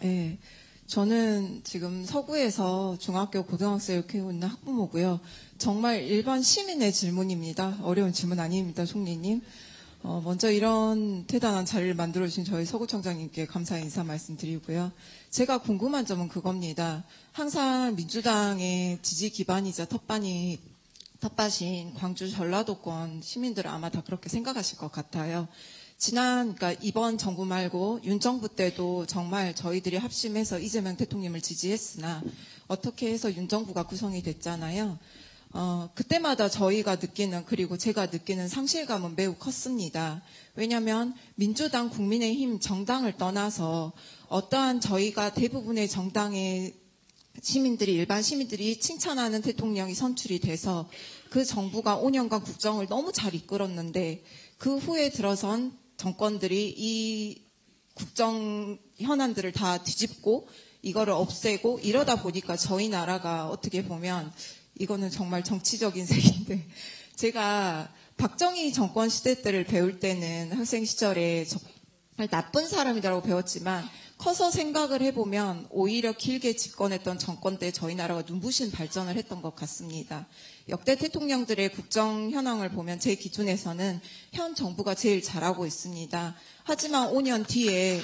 예. 저는 지금 서구에서 중학교, 고등학생을 키우고 있는 학부모고요. 정말 일반 시민의 질문입니다. 어려운 질문 아닙니다, 총리님. 먼저 이런 대단한 자리를 만들어주신 저희 서구청장님께 감사의 인사 말씀드리고요. 제가 궁금한 점은 그겁니다. 항상 민주당의 지지 기반이자 텃밭인 광주 전라도권 시민들은 아마 다 그렇게 생각하실 것 같아요. 그러니까 이번 정부 말고 윤 정부 때도 정말 저희들이 합심해서 이재명 대통령을 지지했으나 어떻게 해서 윤 정부가 구성이 됐잖아요. 그때마다 저희가 느끼는, 그리고 제가 느끼는 상실감은 매우 컸습니다. 왜냐하면 민주당, 국민의힘 정당을 떠나서 어떠한 저희가 대부분의 정당의 시민들이, 일반 시민들이 칭찬하는 대통령이 선출이 돼서 그 정부가 5년간 국정을 너무 잘 이끌었는데 그 후에 들어선 정권들이 이 국정 현안들을 다 뒤집고 이거를 없애고 이러다 보니까 저희 나라가 어떻게 보면 이거는 정말 정치적인 세계인데, 제가 박정희 정권 시대 때를 배울 때는 학생 시절에 정말 나쁜 사람이라고 배웠지만 커서 생각을 해보면 오히려 길게 집권했던 정권 때 저희 나라가 눈부신 발전을 했던 것 같습니다. 역대 대통령들의 국정 현황을 보면 제 기준에서는 현 정부가 제일 잘하고 있습니다. 하지만 5년 뒤에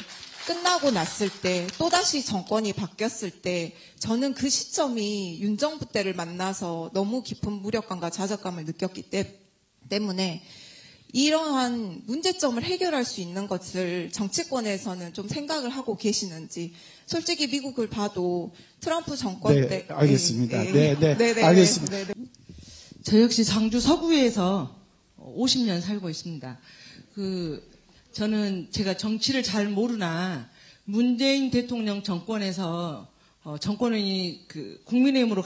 끝나고 났을 때 또다시 정권이 바뀌었을 때 저는 그 시점이 윤 정부 때를 만나서 너무 깊은 무력감과 좌절감을 느꼈기 때문에 이러한 문제점을 해결할 수 있는 것을 정치권에서는 좀 생각을 하고 계시는지. 솔직히 미국을 봐도 트럼프 정권 때. 알겠습니다. 알겠습니다. 저 역시 상주 서구에서 50년 살고 있습니다. 저는 제가 정치를 잘 모르나 문재인 대통령 정권에서 정권이 국민의힘으로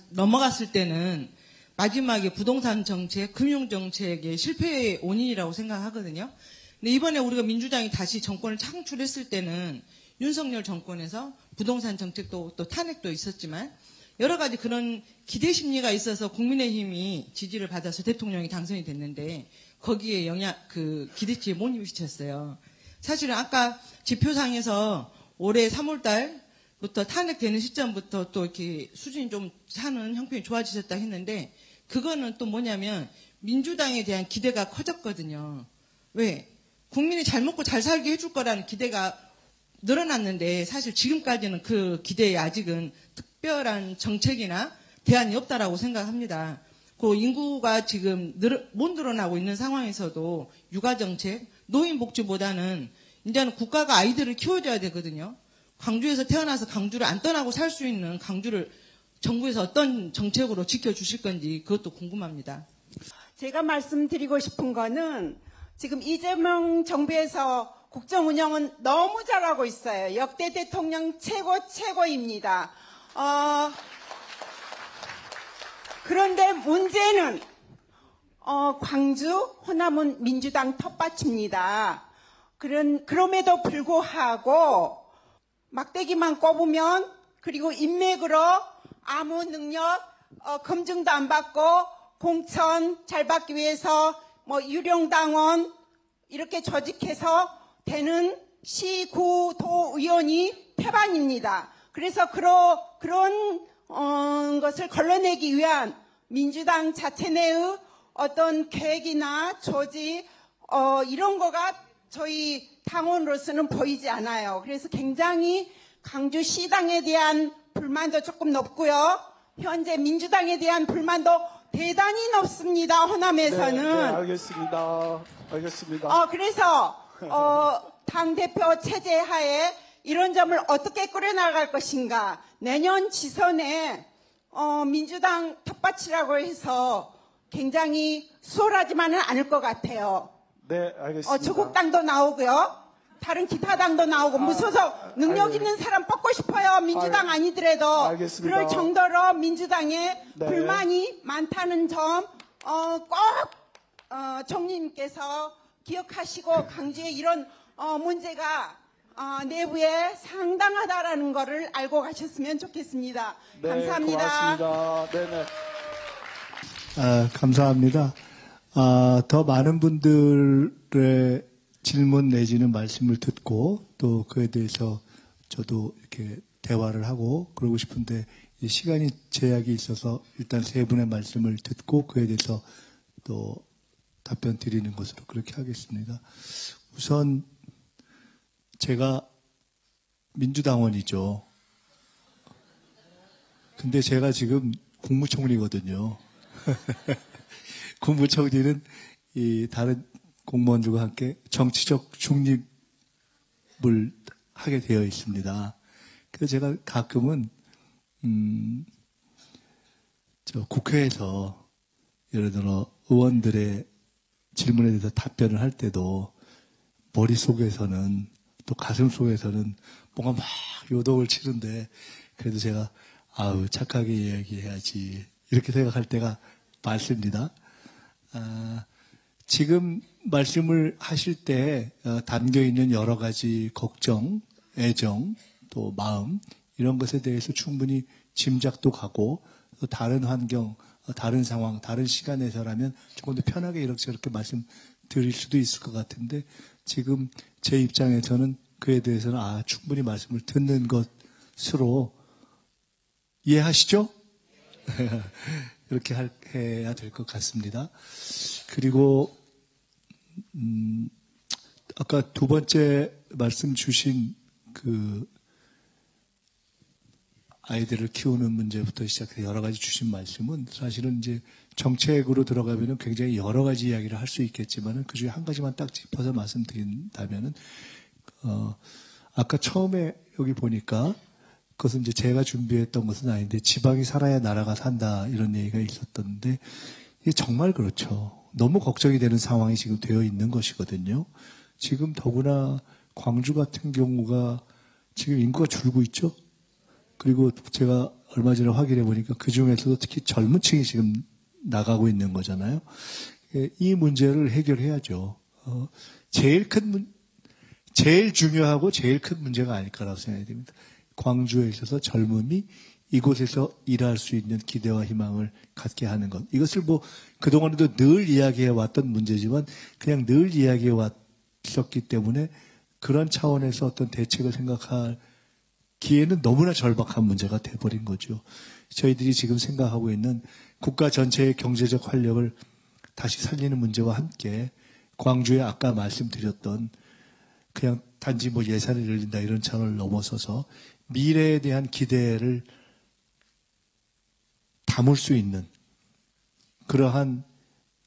넘어갔을 때는 마지막에 부동산 정책, 금융 정책의 실패의 원인이라고 생각하거든요. 근데 이번에 우리가 민주당이 다시 정권을 창출했을 때는 윤석열 정권에서 부동산 정책도 또 탄핵도 있었지만 여러 가지 그런 기대 심리가 있어서 국민의힘이 지지를 받아서 대통령이 당선이 됐는데 거기에 기대치에 못 미쳤어요. 사실은 아까 지표상에서 올해 3월 달부터 탄핵되는 시점부터 또 이렇게 수준이 좀 사는 형편이 좋아지셨다 했는데 그거는 또 뭐냐면 민주당에 대한 기대가 커졌거든요. 왜? 국민이 잘 먹고 잘 살게 해줄 거라는 기대가 늘어났는데 사실 지금까지는 그 기대에 아직은 특별한 정책이나 대안이 없다라고 생각합니다. 그 인구가 지금 못 늘어나고 있는 상황에서도 육아정책, 노인복지보다는 이제는 국가가 아이들을 키워줘야 되거든요. 광주에서 태어나서 광주를 안 떠나고 살 수 있는 광주를 정부에서 어떤 정책으로 지켜주실 건지 그것도 궁금합니다. 제가 말씀드리고 싶은 거는 지금 이재명 정부에서 국정 운영은 너무 잘하고 있어요. 역대 대통령 최고입니다. 그런데 문제는 광주 호남은 민주당 텃밭입니다. 그럼에도 불구하고 막대기만 꼽으면 그리고 인맥으로 아무 능력 검증도 안 받고 공천 잘 받기 위해서 유령당원 이렇게 조직해서 되는 시, 구, 도 의원이 태반입니다. 그래서 그런 것을 걸러내기 위한 민주당 자체 내의 어떤 계획이나 조직 이런 거가 저희 당원으로서는 보이지 않아요. 그래서 굉장히 광주시당에 대한 불만도 조금 높고요. 현재 민주당에 대한 불만도 대단히 높습니다. 호남에서는. 알겠습니다. 그래서 당대표 체제 하에 이런 점을 어떻게 꾸려나갈 것인가. 내년 지선에 민주당 텃밭이라고 해서 굉장히 수월하지만은 않을 것 같아요. 네, 알겠습니다. 조국당도 나오고요. 다른 기타 당도 나오고 무소속 능력 있는 사람 뽑고 싶어요. 민주당 아니더라도. 알겠습니다. 그럴 정도로 민주당에 불만이 많다는 점 꼭 총리님께서 기억하시고 광주에 이런 문제가 내부에 상당하다라는 것을 알고 가셨으면 좋겠습니다. 네, 감사합니다. 고맙습니다. 감사합니다. 더 많은 분들의 질문 내지는 말씀을 듣고 또 그에 대해서 저도 이렇게 대화를 하고 그러고 싶은데 시간이 제약이 있어서 일단 세 분의 말씀을 듣고 그에 대해서 또 답변 드리는 것으로 그렇게 하겠습니다. 우선 제가 민주당원이죠. 근데 제가 지금 국무총리거든요. 국무총리는 이 다른 공무원들과 함께 정치적 중립을 하게 되어 있습니다. 그래서 제가 가끔은 국회에서 예를 들어 의원들의 질문에 대해서 답변을 할 때도 머릿속에서는 또 가슴속에서는 뭔가 막 요동을 치는데 그래도 제가 아우 착하게 이야기해야지 이렇게 생각할 때가 많습니다. 지금 말씀을 하실 때 담겨있는 여러 가지 걱정, 애정, 또 마음 이런 것에 대해서 충분히 짐작도 가고 또 다른 환경, 다른 상황, 다른 시간에서라면 조금 더 편하게 이렇게 저렇게 말씀드릴 수도 있을 것 같은데 지금 제 입장에서는 그에 대해서는 충분히 말씀을 듣는 것으로 이해하시죠? 이렇게 해야 될 것 같습니다. 그리고 아까 두 번째 말씀 주신 그 아이들을 키우는 문제부터 시작해서 여러 가지 주신 말씀은 사실은 이제 정책으로 들어가면은 굉장히 여러 가지 이야기를 할 수 있겠지만은 그 중에 한 가지만 딱 짚어서 말씀드린다면은 아까 처음에 여기 보니까 그것은 이제 제가 준비했던 것은 아닌데 지방이 살아야 나라가 산다 이런 얘기가 있었던데 이게 정말 그렇죠. 너무 걱정이 되는 상황이 지금 되어 있는 것이거든요. 지금 더구나 광주 같은 경우가 지금 인구가 줄고 있죠. 그리고 제가 얼마 전에 확인해 보니까 그 중에서도 특히 젊은 층이 지금 나가고 있는 거잖아요. 이 문제를 해결해야죠. 제일 중요하고 제일 큰 문제가 아닐까라고 생각이 됩니다. 광주에 있어서 젊음이 이곳에서 일할 수 있는 기대와 희망을 갖게 하는 것. 이것을 그동안에도 늘 이야기해 왔던 문제지만 그냥 늘 이야기해 왔었기 때문에 그런 차원에서 어떤 대책을 생각할 기회는 너무나 절박한 문제가 돼버린 거죠. 저희들이 지금 생각하고 있는 국가 전체의 경제적 활력을 다시 살리는 문제와 함께 광주에 아까 말씀드렸던 그냥 단지 예산을 늘린다 이런 차원을 넘어서서 미래에 대한 기대를 담을 수 있는 그러한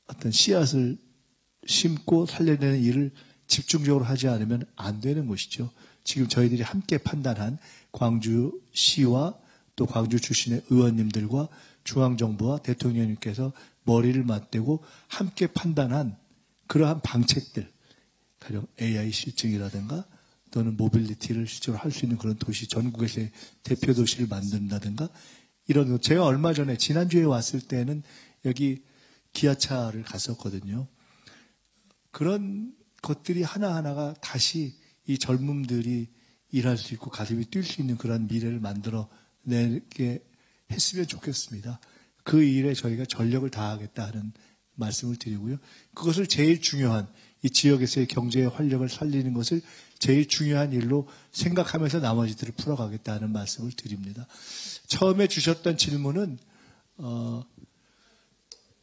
어떤 씨앗을 심고 살려내는 일을 집중적으로 하지 않으면 안 되는 것이죠. 지금 저희들이 함께 판단한 광주시와 또 광주 출신의 의원님들과 중앙정부와 대통령님께서 머리를 맞대고 함께 판단한 그러한 방책들, 가령 AI 실증이라든가 또는 모빌리티를 실제로 할 수 있는 그런 도시, 전국에서의 대표 도시를 만든다든가 이런 제가 얼마 전에 지난주에 왔을 때는 여기 기아차를 갔었거든요. 그런 것들이 하나하나가 다시 이 젊음들이 일할 수 있고 가슴이 뛸 수 있는 그런 미래를 만들어내게 했으면 좋겠습니다. 그 일에 저희가 전력을 다하겠다 하는 말씀을 드리고요. 그것을 제일 중요한 이 지역에서의 경제의 활력을 살리는 것을 제일 중요한 일로 생각하면서 나머지들을 풀어가겠다 하는 말씀을 드립니다. 처음에 주셨던 질문은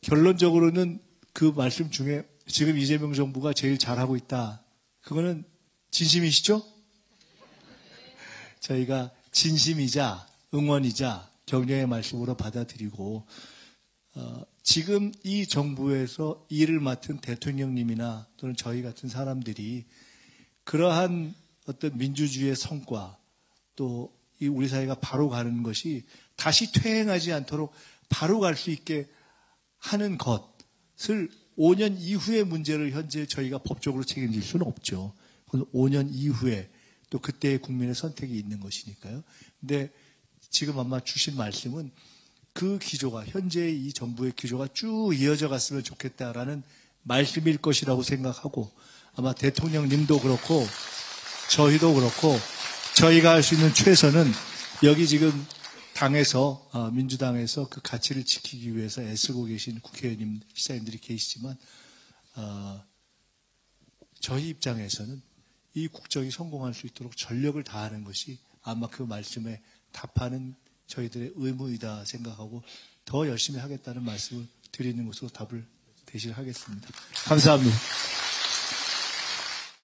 결론적으로는 그 말씀 중에 지금 이재명 정부가 제일 잘하고 있다. 그거는 진심이시죠? 저희가 진심이자 응원이자 격려의 말씀으로 받아들이고 지금 이 정부에서 일을 맡은 대통령님이나 또는 저희 같은 사람들이 그러한 어떤 민주주의의 성과 또 이 우리 사회가 바로 가는 것이 다시 퇴행하지 않도록 바로 갈 수 있게 하는 것을 5년 이후의 문제를 현재 저희가 법적으로 책임질 수는 없죠. 5년 이후에 또 그때의 국민의 선택이 있는 것이니까요. 근데 지금 아마 주신 말씀은 그 기조가 현재의 이 정부의 기조가 쭉 이어져 갔으면 좋겠다라는 말씀일 것이라고 생각하고 아마 대통령님도 그렇고 저희도 그렇고 저희가 할 수 있는 최선은 여기 지금 당에서 민주당에서 그 가치를 지키기 위해서 애쓰고 계신 국회의원님, 시장님들이 계시지만 저희 입장에서는 이 국정이 성공할 수 있도록 전력을 다하는 것이 아마 그 말씀에 답하는 저희들의 의무이다 생각하고 더 열심히 하겠다는 말씀을 드리는 것으로 답을 대신하겠습니다. 감사합니다.